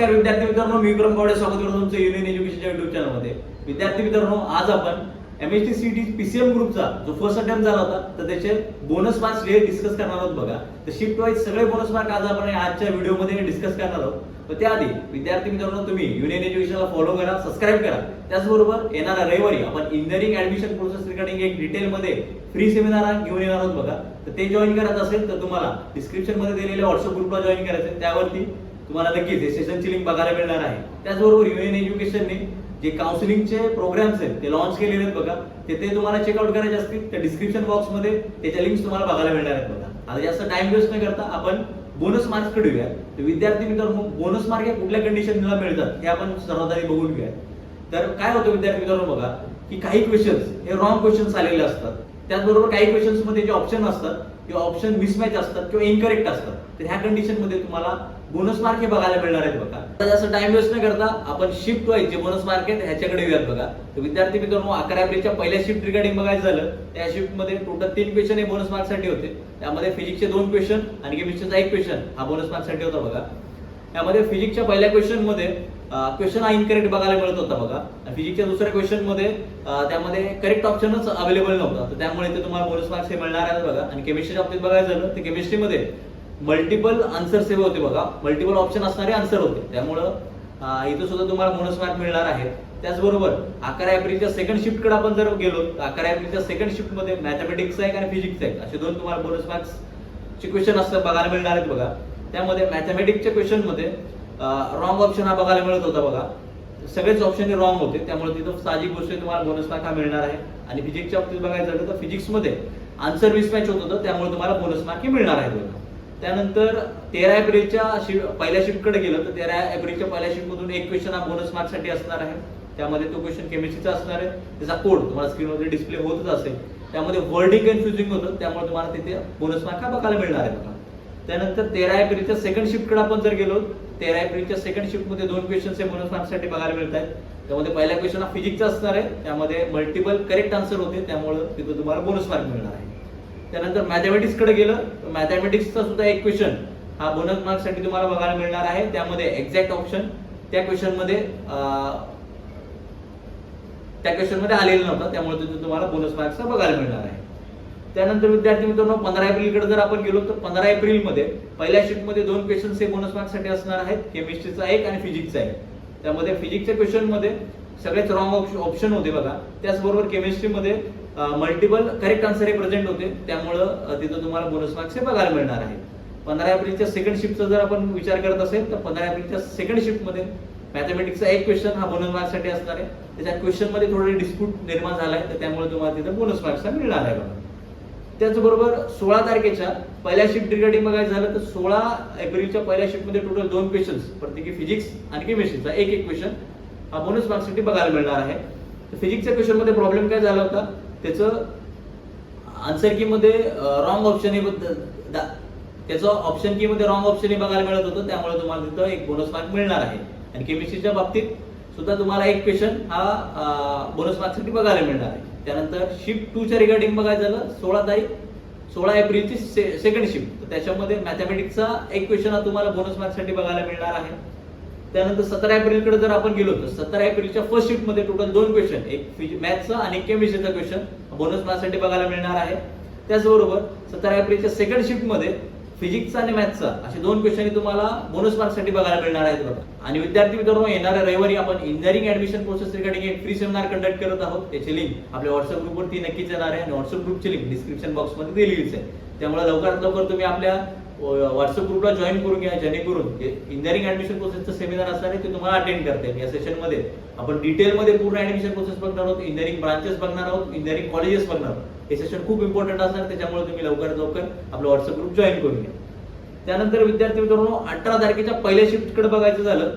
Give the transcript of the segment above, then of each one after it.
नमस्कार विद्यार्थी मित्रांनो, मी विक्रम कवडे स्वागत करतो तुमचं युनियन एज्युकेशनच्या युट्यूब चॅनलमध्ये। विद्यार्थी मित्रांनो, आज आपण MHTCET PCM ग्रुपचा जो फर्स्ट अटेम्प्ट झाला होता तर त्याचे बोनस मार्क्स डिस्कस करणार आहोत बघा। तर शिफ्ट वाईज सगळे बोनस मार्क आज आपण आजच्या व्हिडिओमध्ये डिस्कस करणार आहोत। तर त्याआधी विद्यार्थी मित्रांनो, तुम्ही युनियन एज्युकेशनला फॉलो करा, सबस्क्राइब करा। त्याचबरोबर येणाऱ्या रविवारी आपण इंजिनिअरिंग ऍडमिशन प्रोसेस रिगार्डिंग एक डिटेलमध्ये फ्री सेमिनार घेऊन येणार आहोत बघा। तर ते जॉईन करायचं असेल तर तुम्हाला डिस्क्रिप्शन मध्ये दिलेल्या व्हॉट्सअप ग्रुपला जॉईन करायचं आहे। त्यावरती तुम्हाला नक्कीच हे सेशनची लिंक बघायला मिळणार आहे। त्याचबरोबर युनियन एज्युकेशनने जे काउन्सिलिंगचे प्रोग्राम्स आहेत ते लॉन्च केलेले आहेत बघा। ते तुम्हाला चेकआउट करायचे असतील तर डिस्क्रिप्शन बॉक्स मध्ये त्याच्या लिंक्स तुम्हाला बघायला मिळणार आहेत बघा। आता जास्त टाइम वेस्ट न करता आपण बोनस मार्क्स कडे येऊया। तर विद्यार्थी मित्रांनो, बोनस मार्क हे कुठल्या कंडिशनला मिळतात हे आपण सर्वात आधी बघून घेऊया। तर काय होतं विद्यार्थी मित्रांनो बघा, की काही क्वेश्चन्स हे रॉंग क्वेश्चन्स आलेले असतात। त्याचबरोबर काही क्वेश्चन्स मध्ये जे ऑप्शन असतात ते ऑप्शन मिसमॅच असतात किंवा इनकरेक्ट असतात। तर ह्या कंडिशन मध्ये तुम्हाला बोनस मार्क हे बघायला मिळणार आहेत बघा। आता जास्त टाइम वेस्ट न करता आपण शिफ्ट वाईज जे बोनस मार्क आहेत ह्याच्याकडे येऊयात बघा। तर विद्यार्थी मित्रांनो, 11 एप्रिलच्या पहिल्या शिफ्ट रिगार्डिंग बघायचं झालं त्या शिफ्ट मध्ये टोटल 3 क्वेश्चन हे बोनस मार्क साठी होते। त्यामध्ये फिजिक्सचे 2 क्वेश्चन आणि केमिस्ट्रीचा 1 क्वेश्चन हा बोनस मार्क साठी होता बघा। त्यामध्ये फिजिक्सच्या पहिल्या क्वेश्चन मध्ये क्वेश्चन हा इनकरेक्ट बघायला मिळत होता बघा। फिजिक्सच्या दुसऱ्या क्वेश्चन मध्ये त्यामध्ये करेक्ट ऑप्शनच अवेलेबल नव्हता। तर त्यामुळे ते तुम्हाला बोनस मार्क्स हे मिळणार आहेत बघा। आणि केमिस्ट्रीच्या बाबतीत बघायचं झालं तर केमिस्ट्रीमध्ये मल्टिपल आन्सर सेव होते बघा, मल्टिपल ऑप्शन असणारे आन्सर होते। त्यामुळं इथं सुद्धा तुम्हाला बोनस मार्क मिळणार आहेत। त्याचबरोबर 11 एप्रिलच्या सेकंड शिफ्ट कडे आपण जर गेलो तर 11 एप्रिलच्या सेकंड शिफ्ट मध्ये मॅथमॅटिक्सचा एक आणि फिजिक्सचा एक असे 2 तुम्हाला बोनस मार्क्स चे क्वेश्चन असतात बघायला मिळणार आहेत बघा। त्यामध्ये मॅथमॅटिक्सच्या क्वेश्चन मध्ये रॉंग ऑप्शन हा बघायला मिळत होता बघा। सगळेच ऑप्शन हे रॉंग होते, त्यामुळे तिथं साहजिक गोष्ट तुम्हाला बोनस मार्क हा मिळणार आहे। आणि फिजिक्सच्या बाबतीत बघायचं झालं तर फिजिक्स मध्ये आन्सर मिसमॅच होत होतं, त्यामुळे तुम्हाला बोनस मार्क हे मिळणार आहे बघा। त्यानंतर 13 एप्रिलच्या पहिल्या शिफ्ट कडे गेलं तर 13 एप्रिलच्या पहिल्या शिफ्ट मधून एक क्वेश्चन हा बोनस मार्क साठी असणार आहे। त्यामध्ये तो क्वेश्चन केमिस्ट्रीचा असणार आहे, त्याचा कोड तुम्हाला स्क्रीनवर डिस्प्ले होतच असेल। त्यामध्ये वर्डिंग कन्फ्युजिंग होतं, त्यामुळे तुम्हाला तिथे बोनस मार्क हा बघायला मिळणार आहे बघा। त्यानंतर 13 एप्रिलच्या सेकंड शिफ्ट कडे आपण जर गेलो 13 एप्रिलच्या सेकंड शिफ्ट मध्ये 2 क्वेश्चन्स हे बोनस मार्क साठी बघायला मिळत आहेत। त्यामध्ये पहिला क्वेश्चन हा फिजिक्सचा असणार आहे, त्यामध्ये मल्टिपल करेक्ट आन्सर होते, त्यामुळे तिथे तुम्हाला बोनस मार्क मिळणार आहे। त्यानंतर मॅथमॅटिक्स कडे गेलं तर मॅथमॅटिक्सचा सुद्धा एक क्वेश्चन हा बोनस मार्क साठी तुम्हाला बघायला मिळणार आहे। त्यामध्ये एक्झॅक्ट ऑप्शन त्या क्वेश्चन मध्ये आलेला नव्हता, त्यामुळे तिथे तुम्हाला बोनस मार्क्स बघायला मिळणार आहे। त्यानंतर विद्यार्थी मित्रांनो, 15 एप्रिल कडे जर आपण गेलो तर 15 एप्रिल मध्ये पहिल्या शिफ्ट मध्ये 2 क्वेश्चन्स हे बोनस मार्क साठी असणार आहेत, केमिस्ट्रीचा एक आणि फिजिक्सचा एक। त्यामध्ये फिजिक्सच्या क्वेश्चन मध्ये सगळेच रॉंग ऑप्शन होते बघा। त्याचबरोबर केमिस्ट्रीमध्ये मल्टिपल करेक्ट आन्सर हे प्रेझेंट होते, त्यामुळे तिथं तुम्हाला बोनस मार्क्स हे बघायला मिळणार आहे। 15 एप्रिलच्या सेकंड शिफ्टचा जर आपण विचार करत असेल तर 15 एप्रिलच्या सेकंड शिफ्ट मध्ये मॅथमॅटिक्सचा एक क्वेश्चन हा बोनस मार्क साठी असणार आहे। त्याच्या क्वेश्चन मध्ये थोडे डिस्प्यूट निर्माण झालाय, तर त्यामुळे तुम्हाला तिथे बोनस मार्क्स मिळणार आहे बघा। त्याचबरोबर 16 तारखेच्या पहिल्या शिफ्ट रिगार्डिंग बघायचं झालं तर 16 एप्रिलच्या पहिल्या शिफ्ट मध्ये टोटल 2 क्वेश्चन्स प्रत्येकी फिजिक्स आणि केमिस्ट्रीचा एक क्वेश्चन हा बोनस मार्क्स साठी बघायला मिळणार आहे। तर फिजिक्सच्या क्वेश्चन मध्ये प्रॉब्लेम काय झाला होता, त्याचं आन्सर की मध्ये रॉंग ऑप्शन त्याचं ऑप्शन की मध्ये रॉंग ऑप्शन बघायला मिळत होतं, त्यामुळे तुम्हाला तिथं एक बोनस मार्क मिळणार आहे। आणि केमिस्ट्रीच्या बाबतीत सुद्धा तुम्हाला एक क्वेश्चन हा बोनस मार्क साठी बघायला मिळणार आहे। त्यानंतर शिफ्ट 2 च्या रिगार्डिंग बघायचं झालं 16 एप्रिलची सेकंड शिफ्ट, तर त्याच्यामध्ये मॅथमॅटिक्सचा एक क्वेश्चन हा तुम्हाला बोनस मार्क साठी बघायला मिळणार आहे। त्यानंतर 17 एप्रिल कडे जर आपण गेलो तर 17 एप्रिलच्या फर्स्ट शिफ्ट मध्ये टोटल 2 क्वेश्चन, एक मॅथ्सचा आणि केमिस्ट्रीचा क्वेश्चन बोनस मार्क साठी बघायला मिळणार आहे। त्याचबरोबर 17 एप्रिलच्या सेकंड शिफ्ट मध्ये फिजिक्सचा आणि मॅथ्सचा असे 2 क्वेश्चन तुम्हाला बोनस मार्क साठी बघायला मिळणार आहेत बघा। आणि विद्यार्थी मित्रांनो, येणाऱ्या रविवारी आपण इंजिनिअरिंग ऍडमिशन प्रोसेस रिगार्डिंग एक फ्री सेमिनार कंडक्ट करत आहोत। त्याची लिंक आपल्या व्हॉट्सअप ग्रुपवरती नक्कीच येणार आहे आणि व्हॉट्सअप ग्रुपची लिंक डिस्क्रिप्शन बॉक्स मध्ये दिलेलीच आहे। त्यामुळे लवकरात लवकर तुम्ही आपल्या व्हॉट्सअप ग्रुपला जॉईन करून घ्या, जेणेकरून इंजिनिअरिंग ऍडमिशन प्रोसेसचं सेमिनार असणार आहे ते तुम्हाला अटेंड करता येईल। या सेशन मध्ये आपण डिटेलमध्ये पूर्ण ऍडमिशन प्रोसेस बघणार आहोत, इंजिनिअरिंग ब्रांचेस बघणार आहोत, इंजिनिअरिंग कॉलेजेस बघणार आहोत। हे सेशन खूप इम्पॉर्टंट असणार, त्याच्यामुळे तुम्ही लवकरात लवकर आपलं व्हॉट्सअप ग्रुप जॉईन करून घ्या। त्यानंतर विद्यार्थी मित्रांनो, 18 तारखेच्या पहिल्या शिफ्ट कडे बघायचं झालं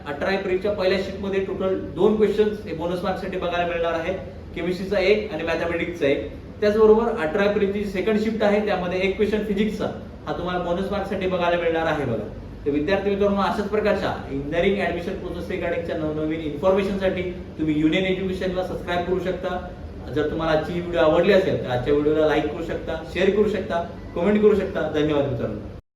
18 एप्रिलच्या पहिल्या शिफ्ट मध्ये टोटल 2 क्वेश्चन्स हे बोनस मार्क साठी बघायला मिळणार आहे, केमिस्ट्रीचा एक आणि मॅथमॅटिक्सचा एक। त्याचबरोबर 18 एप्रिलची सेकंड शिफ्ट आहे, त्यामध्ये एक क्वेश्चन फिजिक्सचा हा तुम्हाला बोनस मार्क साठी बघायला मिळणार आहे बघा। तर विद्यार्थी मित्रांनो, अशाच प्रकारच्या इंजिनिअरिंग ऍडमिशन प्रोसेस रिगार्डिंगच्या नवनवीन इन्फॉर्मेशनसाठी तुम्ही युनियन एज्युकेशनला सबस्क्राइब करू शकता। जर तुम्हाला आजची व्हिडिओ आवडली असेल तर आजच्या व्हिडिओला लाईक करू शकता, शेअर करू शकता, कमेंट करू शकता। धन्यवाद मित्रांनो।